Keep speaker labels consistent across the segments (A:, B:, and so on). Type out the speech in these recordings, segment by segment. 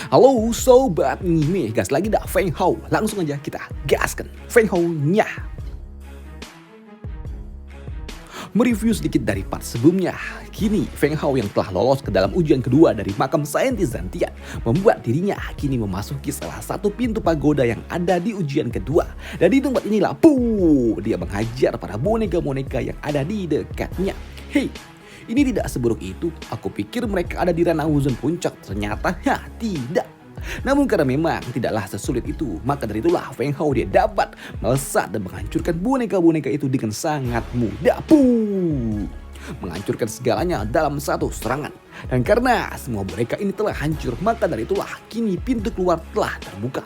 A: Halo sobat anime, gas lagi dah Feng Hao. Langsung aja kita gaskan Feng Hao-nya. Mereview sedikit dari part sebelumnya. Kini Feng Hao yang telah lolos ke dalam ujian kedua dari makam saintis Zantian membuat dirinya kini memasuki salah satu pintu pagoda yang ada di ujian kedua. Dan di tempat inilah dia menghajar para boneka-boneka yang ada di dekatnya. Hei, ini tidak seburuk itu. Aku pikir mereka ada di ranah Wuzon puncak. Ternyata tidak. Namun karena memang tidaklah sesulit itu, maka dari itulah Feng Hao dia dapat melesat dan menghancurkan boneka-boneka itu dengan sangat mudah. Menghancurkan segalanya dalam satu serangan. Dan karena semua boneka ini telah hancur, maka dari itulah kini pintu keluar telah terbuka.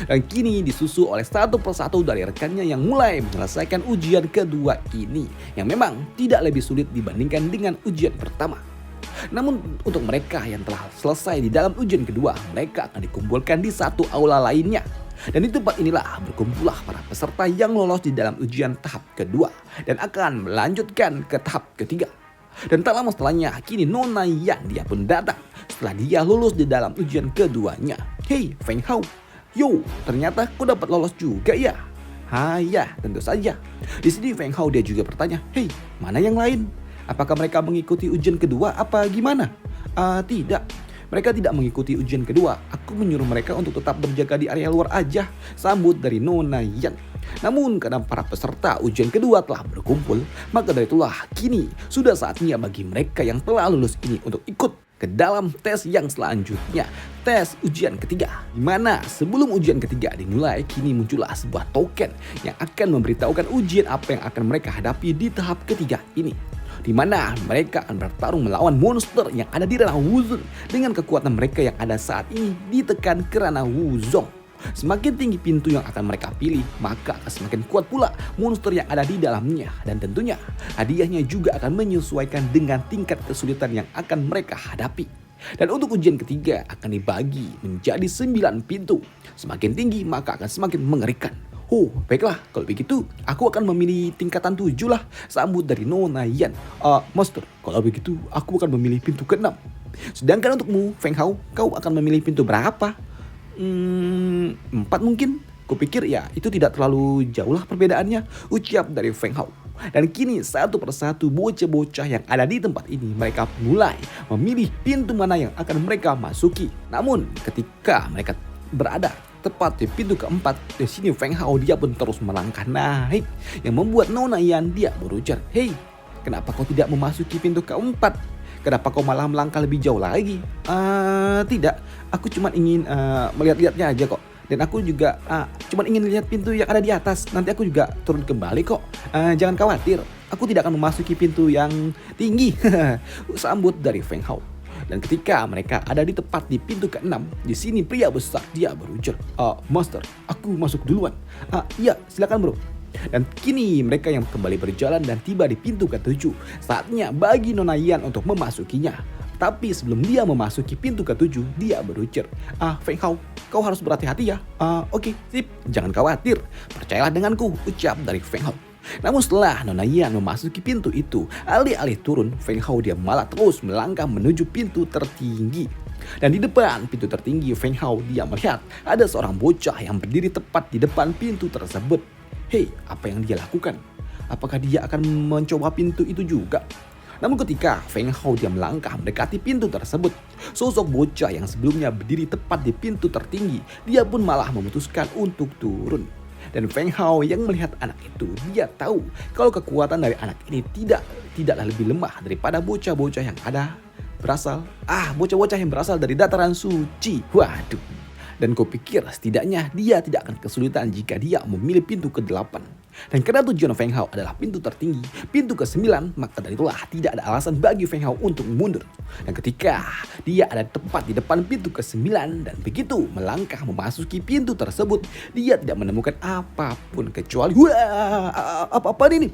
A: Dan kini disusul oleh satu persatu dari rekannya yang mulai menyelesaikan ujian kedua ini, yang memang tidak lebih sulit dibandingkan dengan ujian pertama. Namun untuk mereka yang telah selesai di dalam ujian kedua, mereka akan dikumpulkan di satu aula lainnya. Dan di tempat inilah berkumpullah para peserta yang lolos di dalam ujian tahap kedua dan akan melanjutkan ke tahap ketiga. Dan tak lama setelahnya, kini Nona Yan dia pun datang setelah dia lulus di dalam ujian keduanya. Hei Feng Hao, yo ternyata kau dapat lolos juga ya? Ya, tentu saja. Di sini Feng Hao dia juga bertanya, hei mana yang lain? Apakah mereka mengikuti ujian kedua apa gimana? Tidak, mereka tidak mengikuti ujian kedua. Aku menyuruh mereka untuk tetap berjaga di area luar aja, sambut dari Nona Yan. Namun karena para peserta ujian kedua telah berkumpul, maka dari itulah kini sudah saatnya bagi mereka yang telah lulus ini untuk ikut ke dalam tes yang selanjutnya, tes ujian ketiga. Dimana sebelum ujian ketiga dimulai, kini muncullah sebuah token yang akan memberitahukan ujian apa yang akan mereka hadapi di tahap ketiga ini. Di mana mereka akan bertarung melawan monster yang ada di ranah Wuzon dengan kekuatan mereka yang ada saat ini ditekan ke ranah Wuzong. Semakin tinggi pintu yang akan mereka pilih, maka akan semakin kuat pula monster yang ada di dalamnya. Dan tentunya hadiahnya juga akan menyesuaikan dengan tingkat kesulitan yang akan mereka hadapi. Dan untuk ujian ketiga akan dibagi menjadi 9 pintu. Semakin tinggi maka akan semakin mengerikan. Baiklah, kalau begitu aku akan memilih tingkatan 7 lah, sambut dari Nona Yan. Master, kalau begitu aku akan memilih pintu ke-6. Sedangkan untukmu, Feng Hao, kau akan memilih pintu berapa? 4 mungkin? Kupikir ya itu tidak terlalu jauh lah perbedaannya, ucap dari Feng Hao. Dan kini satu persatu bocah-bocah yang ada di tempat ini mereka mulai memilih pintu mana yang akan mereka masuki. Namun ketika mereka berada tepat di pintu keempat, di sini Feng Hao dia pun terus melangkah naik, yang membuat Nona Yan dia berujar, hei kenapa kau tidak memasuki pintu keempat? Kenapa kau malah melangkah lebih jauh lagi? Tidak, aku cuma ingin melihat-lihatnya aja kok. Dan aku juga cuma ingin lihat pintu yang ada di atas. Nanti aku juga turun kembali kok. Jangan khawatir, aku tidak akan memasuki pintu yang tinggi. Sambut dari Feng Hao. Dan ketika mereka ada di tepat di pintu ke-6, di sini pria besar dia berujar, Master, aku masuk duluan. Iya, silakan bro. Dan kini mereka yang kembali berjalan dan tiba di pintu ke-7. Saatnya bagi Nona Yan untuk memasukinya. Tapi sebelum dia memasuki pintu ke-7, dia berujar, Feng Hao, kau harus berhati-hati ya. Oke, sip, jangan khawatir. Percayalah denganku, ucap dari Feng Hao. Namun setelah Nona Yan memasuki pintu itu, alih-alih turun, Feng Hao dia malah terus melangkah menuju pintu tertinggi. Dan di depan pintu tertinggi, Feng Hao dia melihat ada seorang bocah yang berdiri tepat di depan pintu tersebut. Hei, apa yang dia lakukan? Apakah dia akan mencoba pintu itu juga? Namun ketika Feng Hao dia melangkah mendekati pintu tersebut, sosok bocah yang sebelumnya berdiri tepat di pintu tertinggi, dia pun malah memutuskan untuk turun. Dan Feng Hao yang melihat anak itu, dia tahu kalau kekuatan dari anak ini tidaklah lebih lemah daripada bocah-bocah yang ada bocah-bocah yang berasal dari dataran suci. Waduh. Dan kupikir setidaknya dia tidak akan kesulitan jika dia memilih pintu ke-8. Dan karena tujuan Feng Hao adalah pintu tertinggi, pintu ke-9, maka dari itulah tidak ada alasan bagi Feng Hao untuk mundur. Dan ketika dia ada tepat di depan pintu ke-9 dan begitu melangkah memasuki pintu tersebut, dia tidak menemukan apapun kecuali apa ini?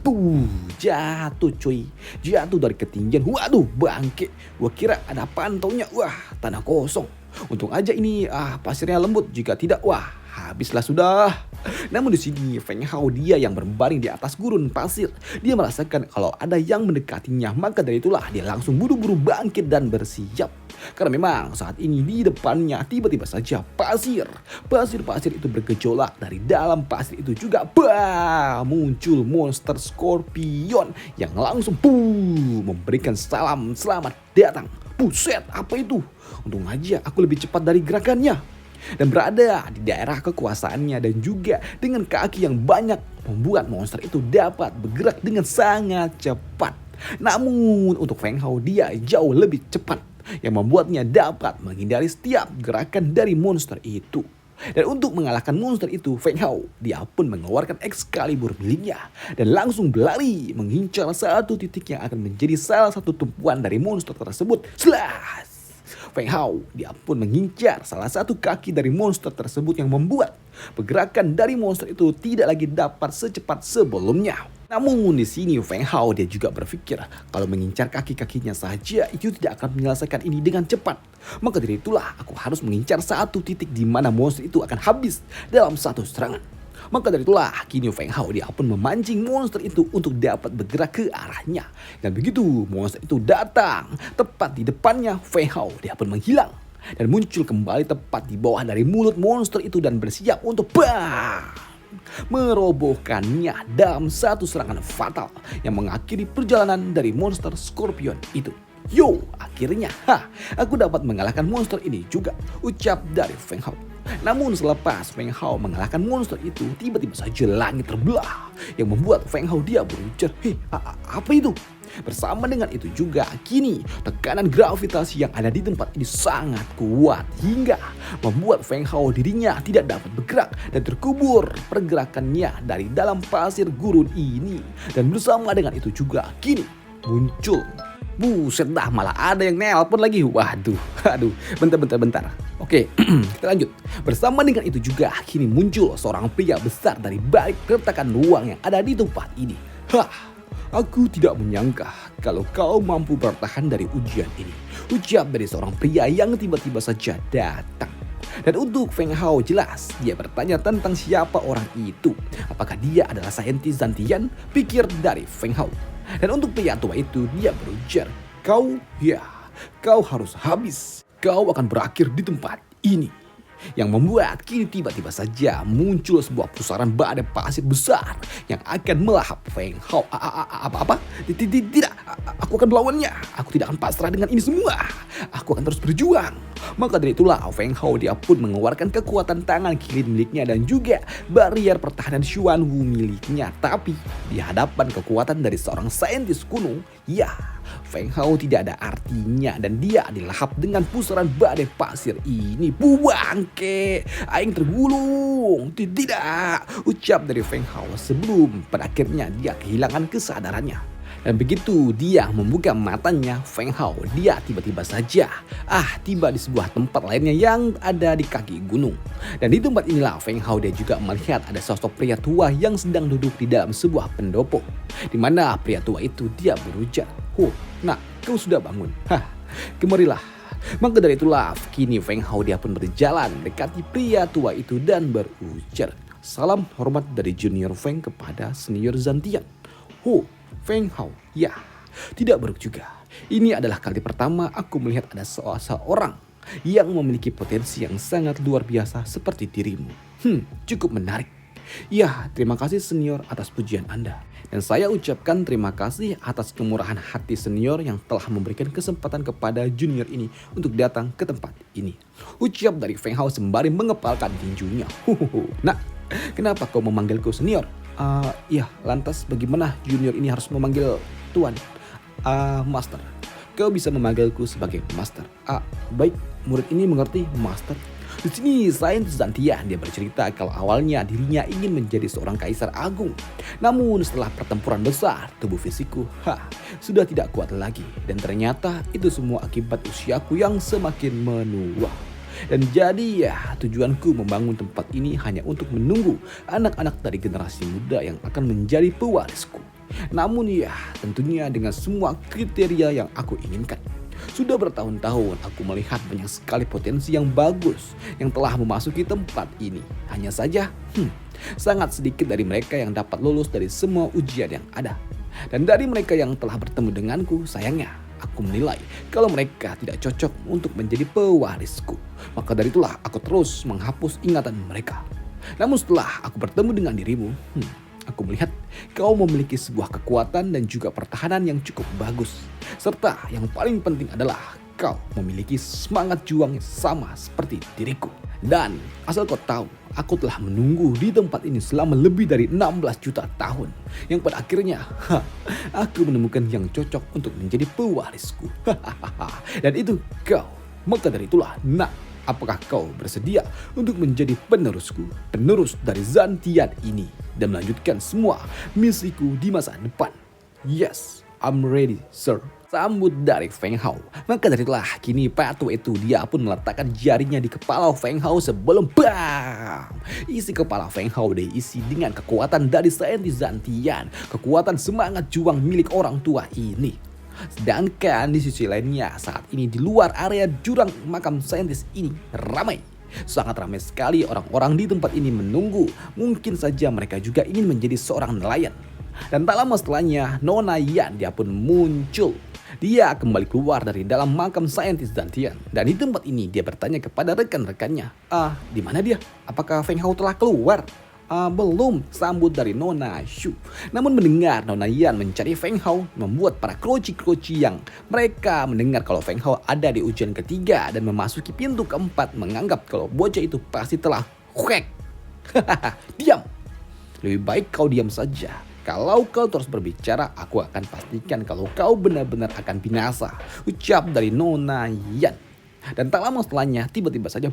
A: Jatuh cuy. Jatuh dari ketinggian. Waduh, bangke. Gua kira ada pantaunya. Tanah kosong. Untung aja ini pasirnya lembut, jika tidak habislah sudah. Namun di sini Feng Hao dia yang berbaring di atas gurun pasir. Dia merasakan kalau ada yang mendekatinya, maka dari itulah dia langsung buru-buru bangkit dan bersiap. Karena memang saat ini di depannya tiba-tiba saja pasir itu bergejolak. Dari dalam pasir itu juga muncul monster Scorpion yang langsung memberikan salam selamat datang. Buset, apa itu? Untung aja aku lebih cepat dari gerakannya dan berada di daerah kekuasaannya, dan juga dengan kaki yang banyak membuat monster itu dapat bergerak dengan sangat cepat. Namun untuk Feng Hao dia jauh lebih cepat, yang membuatnya dapat menghindari setiap gerakan dari monster itu. Dan untuk mengalahkan monster itu, Feng Hao dia pun mengeluarkan Excalibur miliknya dan langsung berlari mengincar satu titik yang akan menjadi salah satu tumpuan dari monster tersebut. Slash! Feng Hao dia pun mengincar salah satu kaki dari monster tersebut yang membuat pergerakan dari monster itu tidak lagi dapat secepat sebelumnya. Namun di sini Feng Hao dia juga berpikir kalau mengincar kaki-kakinya saja itu tidak akan menyelesaikan ini dengan cepat. Maka dari itulah aku harus mengincar satu titik di mana monster itu akan habis dalam satu serangan. Maka dari itulah kini Feng Hao dia pun memancing monster itu untuk dapat bergerak ke arahnya. Dan begitu monster itu datang tepat di depannya, Feng Hao dia pun menghilang dan muncul kembali tepat di bawah dari mulut monster itu dan bersiap untuk merobohkannya dalam satu serangan fatal yang mengakhiri perjalanan dari monster Scorpion itu. Yo, akhirnya aku dapat mengalahkan monster ini juga, ucap dari Feng Hao. Namun selepas Feng Hao mengalahkan monster itu, tiba-tiba saja langit terbelah yang membuat Feng Hao dia berujar, apa itu? Bersama dengan itu juga kini tekanan gravitasi yang ada di tempat ini sangat kuat hingga membuat Feng Hao dirinya tidak dapat bergerak dan terkubur pergerakannya dari dalam pasir gurun ini. Dan bersama dengan itu juga kini muncul, buset dah, malah ada yang nelpon lagi. Waduh, bentar. Oke, kita lanjut. Bersama dengan itu juga kini muncul seorang pria besar dari balik keretakan ruang yang ada di tempat ini. Aku tidak menyangka kalau kau mampu bertahan dari ujian ini, ucap dari seorang pria yang tiba-tiba saja datang. Dan untuk Feng Hao jelas dia bertanya tentang siapa orang itu. Apakah dia adalah saintis Zantian? Pikir dari Feng Hao. Dan untuk pria tua itu dia berujar, kau harus habis. Kau akan berakhir di tempat ini. Yang membuat kini tiba-tiba saja muncul sebuah pusaran badai pasir besar yang akan melahap Feng Hao. Apa? Tidak, aku akan melawannya. Aku tidak akan pasrah dengan ini semua. Aku akan terus berjuang. Maka dari itulah Feng Hao dia pun mengeluarkan kekuatan tangan kiri miliknya dan juga barrier pertahanan Xuan Wu miliknya. Tapi di hadapan kekuatan dari seorang saintis kuno, Feng Hao tidak ada artinya dan dia dilahap dengan pusaran badai pasir ini. Bangke, aing tergulung. Tidak, ucap dari Feng Hao sebelum pada akhirnya dia kehilangan kesadarannya. Dan begitu dia membuka matanya, Feng Hao dia tiba-tiba saja tiba di sebuah tempat lainnya yang ada di kaki gunung. Dan di tempat inilah Feng Hao dia juga melihat ada sosok pria tua yang sedang duduk di dalam sebuah pendopo. Di mana pria tua itu dia berujar, nak, kau sudah bangun? Kemarilah. Maka dari itulah kini Feng Hao dia pun berjalan mendekati pria tua itu dan berujar, salam hormat dari junior Feng kepada senior Zantian. Feng Hao, tidak buruk juga. Ini adalah kali pertama aku melihat ada seorang yang memiliki potensi yang sangat luar biasa seperti dirimu. Cukup menarik. Terima kasih senior atas pujian Anda. Dan saya ucapkan terima kasih atas kemurahan hati senior yang telah memberikan kesempatan kepada junior ini untuk datang ke tempat ini, ucap dari Feng Hao sembari mengepalkan tinjunya. Nah, kenapa kau memanggilku senior? Lantas bagaimana junior ini harus memanggil tuan? Master. Kau bisa memanggilku sebagai master. Baik, murid ini mengerti master. Di sini saintis Zantian dia bercerita kalau awalnya dirinya ingin menjadi seorang kaisar agung. Namun setelah pertempuran besar, tubuh fisikku sudah tidak kuat lagi. Dan ternyata itu semua akibat usiaku yang semakin menua. Dan jadi tujuanku membangun tempat ini hanya untuk menunggu anak-anak dari generasi muda yang akan menjadi pewarisku. Namun tentunya dengan semua kriteria yang aku inginkan. Sudah bertahun-tahun aku melihat banyak sekali potensi yang bagus yang telah memasuki tempat ini. Hanya saja sangat sedikit dari mereka yang dapat lulus dari semua ujian yang ada. Dan dari mereka yang telah bertemu denganku, sayangnya aku menilai kalau mereka tidak cocok untuk menjadi pewarisku. Maka dari itulah aku terus menghapus ingatan mereka. Namun setelah aku bertemu dengan dirimu, aku melihat kau memiliki sebuah kekuatan dan juga pertahanan yang cukup bagus. Serta yang paling penting adalah kau memiliki semangat juang yang sama seperti diriku. Dan asal kau tahu, aku telah menunggu di tempat ini selama lebih dari 16 juta tahun. Yang pada akhirnya, aku menemukan yang cocok untuk menjadi pewarisku. Dan itu kau. Maka dari itulah, nak, apakah kau bersedia untuk menjadi penerusku? Penerus dari Zantian ini. Dan melanjutkan semua misiku di masa depan. Yes, I'm ready, sir. Sambut dari Feng Hao. Maka dari itulah kini patua itu dia pun meletakkan jarinya di kepala Feng Hao sebelum BAM! Isi kepala Feng Hao diisi dengan kekuatan dari saintis Zantian. Kekuatan semangat juang milik orang tua ini. Sedangkan di sisi lainnya saat ini di luar area jurang makam saintis ini ramai. Sangat ramai sekali orang-orang di tempat ini menunggu. Mungkin saja mereka juga ingin menjadi seorang nelayan. Dan tak lama setelahnya Nona Yan dia pun muncul. Dia kembali keluar dari dalam makam saintis Zantian. Dan di tempat ini dia bertanya kepada rekan-rekannya. Di mana dia? Apakah Feng Hao telah keluar? Belum, sambut dari Nona Shu. Namun mendengar Nona Yan mencari Feng Hao membuat para kroci-kroci yang mereka mendengar kalau Feng Hao ada di ujian ketiga dan memasuki pintu keempat menganggap kalau bocah itu pasti telah huek. Diam. Lebih baik kau diam saja. Kalau kau terus berbicara, aku akan pastikan kalau kau benar-benar akan binasa. Ucap dari Nona Yan. Dan tak lama setelahnya, tiba-tiba saja,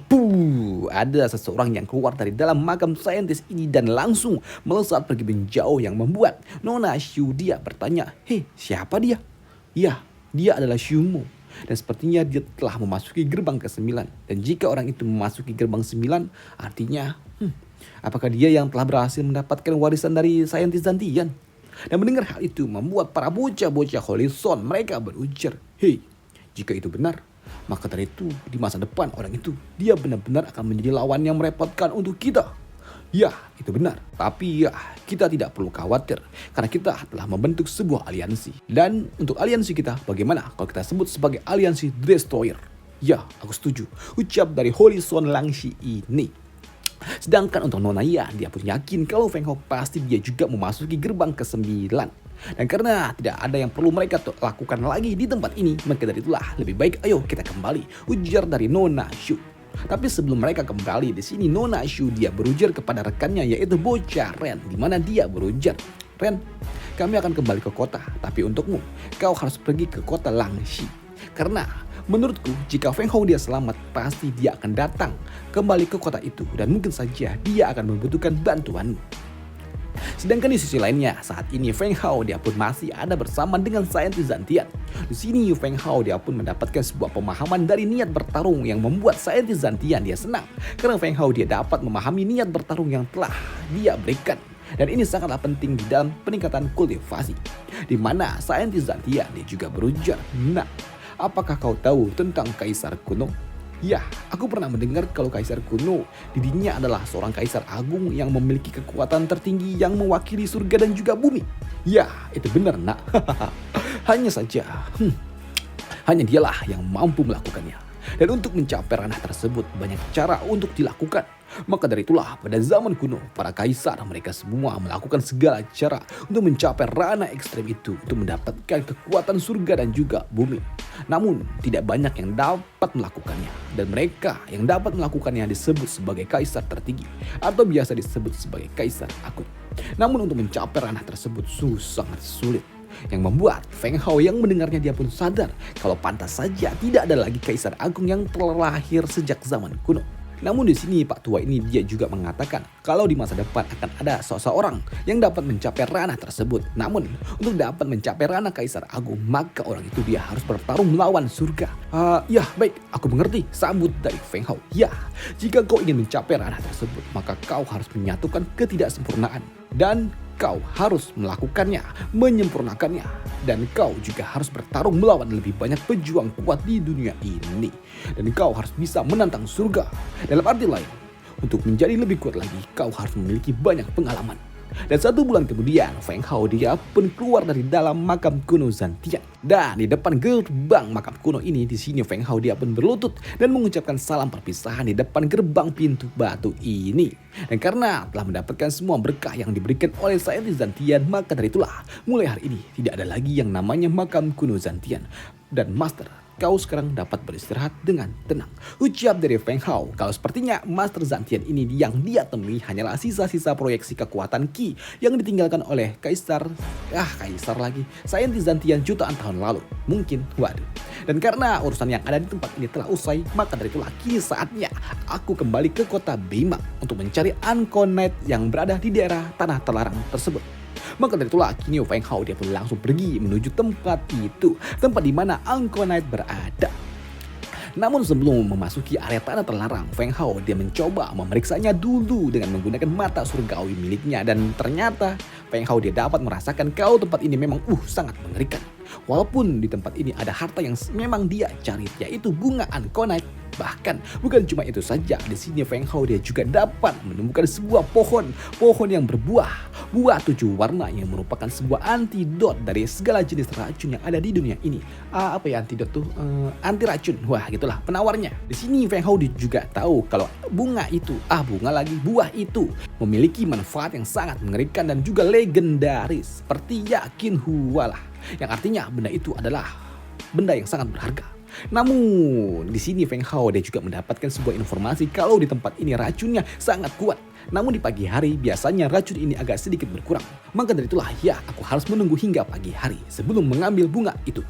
A: ada seseorang yang keluar dari dalam makam saintis ini dan langsung melesat pergi menjauh yang membuat Nona Shu dia bertanya, "Hei, siapa dia?" "Ya, dia adalah Shumo. Dan sepertinya dia telah memasuki gerbang ke-9. Dan jika orang itu memasuki gerbang 9, artinya, apakah dia yang telah berhasil mendapatkan warisan dari saintis Zantian?" Dan mendengar hal itu membuat para bocah-bocah Holy Son mereka berujar, "Hei, jika itu benar, maka dari itu di masa depan orang itu dia benar-benar akan menjadi lawan yang merepotkan untuk kita." Ya, itu benar. Tapi ya, kita tidak perlu khawatir karena kita telah membentuk sebuah aliansi. Dan untuk aliansi kita, bagaimana kalau kita sebut sebagai aliansi Destroyer? Ya, aku setuju. Ucap dari Holy Son Langshi ini. Sedangkan untuk Nona Yan, dia pun yakin kalau Feng Hao pasti dia juga memasuki gerbang ke-9. Dan karena tidak ada yang perlu mereka lakukan lagi di tempat ini, maka dari itulah lebih baik ayo kita kembali, ujar dari Nona Shu. Tapi sebelum mereka kembali di sini, Nona Shu dia berujar kepada rekannya yaitu bocah Ren, di mana dia berujar, "Ren, kami akan kembali ke kota, tapi untukmu kau harus pergi ke kota Langshi. Karena menurutku jika Feng Hao dia selamat, pasti dia akan datang kembali ke kota itu dan mungkin saja dia akan membutuhkan bantuanmu." Sedangkan di sisi lainnya, saat ini Feng Hao dia pun masih ada bersama dengan saintis Zantian. Di sini Feng Hao dia pun mendapatkan sebuah pemahaman dari niat bertarung yang membuat saintis Zantian dia senang. Karena Feng Hao dia dapat memahami niat bertarung yang telah dia berikan. Dan ini sangatlah penting di dalam peningkatan kultivasi. Di mana saintis Zantian dia juga berujar, "Nah, apakah kau tahu tentang kaisar kuno?" Ya, aku pernah mendengar kalau kaisar kuno dirinya adalah seorang kaisar agung yang memiliki kekuatan tertinggi yang mewakili surga dan juga bumi. Ya, itu benar, nak. Hanya saja, hanya dialah yang mampu melakukannya. Dan untuk mencapai ranah tersebut banyak cara untuk dilakukan. Maka dari itulah pada zaman kuno para kaisar mereka semua melakukan segala cara untuk mencapai ranah ekstrem itu untuk mendapatkan kekuatan surga dan juga bumi. Namun tidak banyak yang dapat melakukannya dan mereka yang dapat melakukannya disebut sebagai kaisar tertinggi atau biasa disebut sebagai kaisar agung. Namun untuk mencapai ranah tersebut sangat sulit. Yang membuat Feng Hao yang mendengarnya dia pun sadar kalau pantas saja tidak ada lagi kaisar agung yang telah lahir sejak zaman kuno. Namun di sini Pak Tua ini dia juga mengatakan kalau di masa depan akan ada seseorang yang dapat mencapai ranah tersebut. Namun untuk dapat mencapai ranah kaisar agung maka orang itu dia harus bertarung melawan surga. Ya baik, aku mengerti, sambut dari Feng Hao. Ya, jika kau ingin mencapai ranah tersebut maka kau harus menyatukan ketidaksempurnaan. Dan kau harus melakukannya, menyempurnakannya. Dan kau juga harus bertarung melawan lebih banyak pejuang kuat di dunia ini. Dan kau harus bisa menantang surga. Dalam arti lain, untuk menjadi lebih kuat lagi, kau harus memiliki banyak pengalaman. Dan 1 bulan kemudian, Feng Hao dia pun keluar dari dalam makam kuno Zantian. Dan di depan gerbang makam kuno ini, di sini Feng Hao dia pun berlutut dan mengucapkan salam perpisahan di depan gerbang pintu batu ini. Dan karena telah mendapatkan semua berkah yang diberikan oleh saintis Zantian, maka dari itulah mulai hari ini tidak ada lagi yang namanya makam kuno Zantian. Dan Master, kau sekarang dapat beristirahat dengan tenang. Ucap dari Feng Hao. Kalau sepertinya Master Zantian ini yang dia temui hanyalah sisa-sisa proyeksi kekuatan Qi yang ditinggalkan oleh Kaisar lagi, saintis Zantian jutaan tahun lalu. Mungkin, waduh. Dan karena urusan yang ada di tempat ini telah usai, maka dari itulah kini saatnya aku kembali ke kota Beimang untuk mencari Ankonite yang berada di daerah tanah terlarang tersebut. Maka dari itulah kini Feng Hao dia pun langsung pergi menuju tempat itu, tempat di mana Ankonite berada. Namun sebelum memasuki area tanah terlarang, Feng Hao dia mencoba memeriksanya dulu dengan menggunakan mata surgawi miliknya, dan ternyata Feng Hao dia dapat merasakan kalau tempat ini memang sangat mengerikan. Walaupun di tempat ini ada harta yang memang dia cari, yaitu bunga Ankonite. Bahkan bukan cuma itu saja, di sini Feng Hao dia juga dapat menemukan sebuah pohon yang berbuah 7 warna yang merupakan sebuah antidot dari segala jenis racun yang ada di dunia ini. Apa ya antidot tuh? Anti racun. Wah, gitulah penawarnya. Di sini Feng Hao juga tahu kalau buah itu memiliki manfaat yang sangat mengerikan dan juga legendaris, seperti yakin huwalah, yang artinya benda itu adalah benda yang sangat berharga. Namun di sini Feng Hao dia juga mendapatkan sebuah informasi kalau di tempat ini racunnya sangat kuat. Namun di pagi hari biasanya racun ini agak sedikit berkurang. Maka dari itulah aku harus menunggu hingga pagi hari sebelum mengambil bunga itu.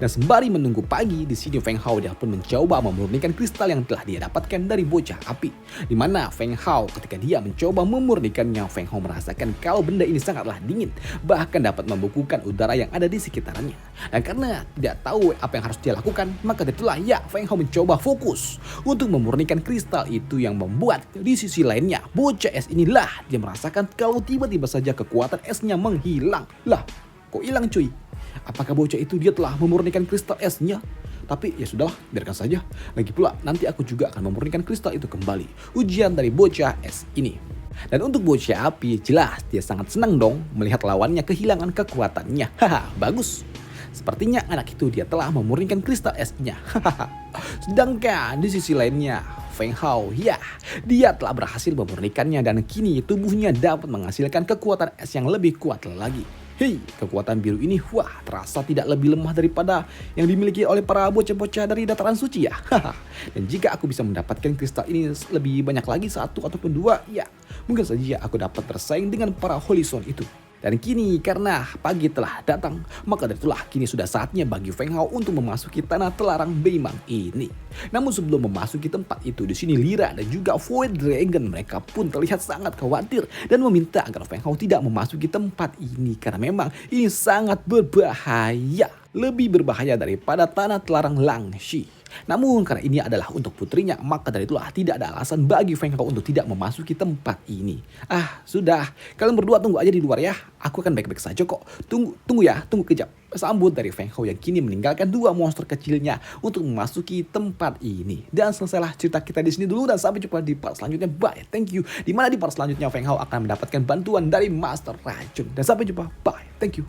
A: Dan sembari menunggu pagi, di sini Feng Hao dia pun mencoba memurnikan kristal yang telah dia dapatkan dari bocah api. Di mana Feng Hao ketika dia mencoba memurnikannya, Feng Hao merasakan kalau benda ini sangatlah dingin, bahkan dapat membukukan udara yang ada di sekitarnya. Dan karena tidak tahu apa yang harus dia lakukan, maka itulah Feng Hao mencoba fokus untuk memurnikan kristal itu, yang membuat di sisi lainnya bocah es inilah dia merasakan kalau tiba-tiba saja kekuatan esnya menghilang. Lah, kok hilang cuy? Apakah bocah itu dia telah memurnikan kristal esnya? Tapi ya sudahlah, biarkan saja. Lagi pula nanti aku juga akan memurnikan kristal itu kembali. Ujian dari bocah es ini. Dan untuk bocah api, jelas dia sangat senang dong melihat lawannya kehilangan kekuatannya. Haha, bagus. Sepertinya anak itu dia telah memurnikan kristal esnya. Sedangkan di sisi lainnya, Feng Hao, dia telah berhasil memurnikannya dan kini tubuhnya dapat menghasilkan kekuatan es yang lebih kuat lagi. Hei, kekuatan biru ini terasa tidak lebih lemah daripada yang dimiliki oleh para bocah-bocah dari dataran suci ya. Dan jika aku bisa mendapatkan kristal ini lebih banyak lagi, 1 ataupun 2, mungkin saja aku dapat bersaing dengan para Holy Stone itu. Dan kini karena pagi telah datang, maka dari itulah kini sudah saatnya bagi Feng Hao untuk memasuki tanah terlarang Beimang ini. Namun sebelum memasuki tempat itu, di sini Lyra dan juga Void Dragon mereka pun terlihat sangat khawatir dan meminta agar Feng Hao tidak memasuki tempat ini karena memang ini sangat berbahaya. Lebih berbahaya daripada tanah terlarang Langshi. Namun karena ini adalah untuk putrinya, maka dari itulah tidak ada alasan bagi Feng Hao untuk tidak memasuki tempat ini. Sudah, kalian berdua tunggu aja di luar ya. Aku akan baik-baik saja kok. Tunggu kejap. Sambut dari Feng Hao yang kini meninggalkan 2 monster kecilnya untuk memasuki tempat ini. Dan selesailah cerita kita di sini dulu, dan sampai jumpa di part selanjutnya. Bye, thank you. Dimana di part selanjutnya Feng Hao akan mendapatkan bantuan dari Master Racun. Dan sampai jumpa, bye, thank you.